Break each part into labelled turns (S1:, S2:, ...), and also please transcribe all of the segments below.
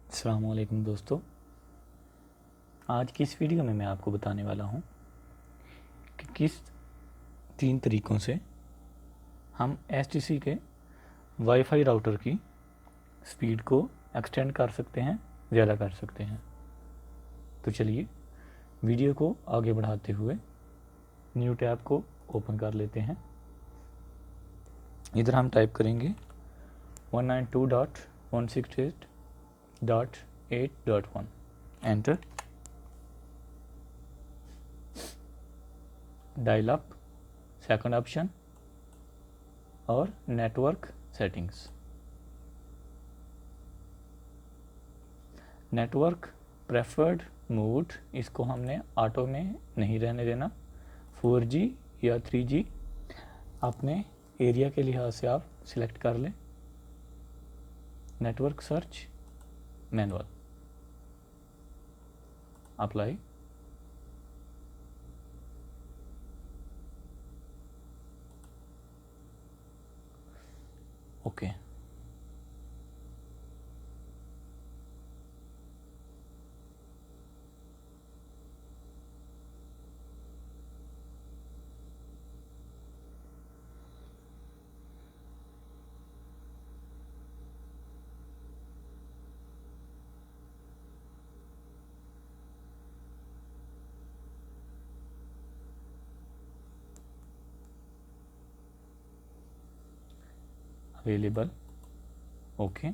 S1: अस्सलामुअलैकुम दोस्तों, आज की इस वीडियो में मैं आपको बताने वाला हूं कि किस 3 तरीक़ों से हम एचटीसी के वाईफाई राउटर की स्पीड को एक्सटेंड कर सकते हैं, ज़्यादा कर सकते हैं। तो चलिए वीडियो को आगे बढ़ाते हुए न्यू टैब को ओपन कर लेते हैं। इधर हम टाइप करेंगे 192.168.8.1, enter. Dial up second option और network settings. Network preferred mode, इसको हमने ऑटो में नहीं रहने देना। 4G या 3G अपने एरिया के लिहाज से आप सिलेक्ट कर लें। Network search manual, apply. Okay. Available, okay.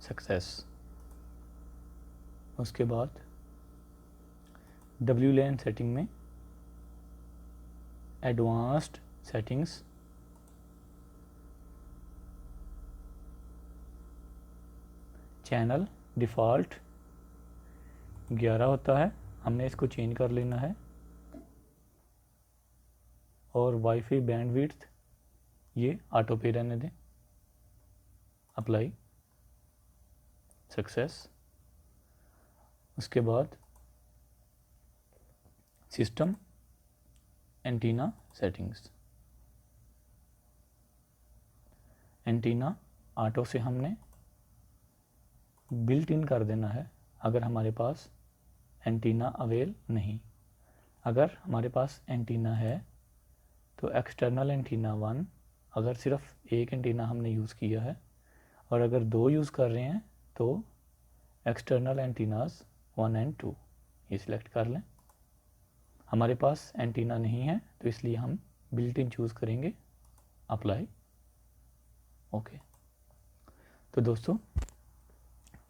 S1: Success. उसके बाद WLAN सेटिंग में एडवांस्ड सेटिंग्स, चैनल डिफ़ॉल्ट 11 होता है, हमने इसको चेंज कर लेना है। और वाईफाई बैंडविड्थ ये ऑटो पे रहने दें, अप्लाई, सक्सेस। उसके बाद system antenna settings, antenna auto से हमने बिल्ट इन कर देना है अगर हमारे पास एंटीना अवेल नहीं। अगर हमारे पास एंटीना है तो एक्सटर्नल एंटीना 1, अगर सिर्फ एक एंटीना हमने यूज़ किया है, और अगर 2 यूज़ कर रहे हैं तो एक्सटर्नल एंटीनाज 1 और 2 ये सिलेक्ट कर लें। हमारे पास एंटीना नहीं है तो इसलिए हम बिल्ट इन चूज़ करेंगे, अप्लाई, ओके। तो दोस्तों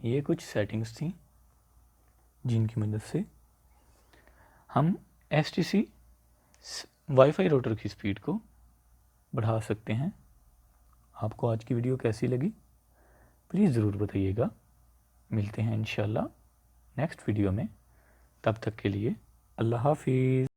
S1: ये कुछ सेटिंग्स थी जिनकी मदद से हम एचटीसी वाईफाई राउटर की स्पीड को बढ़ा सकते हैं। आपको आज की वीडियो कैसी लगी प्लीज़ ज़रूर बताइएगा। मिलते हैं इंशाल्लाह नेक्स्ट वीडियो में, तब तक के लिए अल्लाह हाफिज़।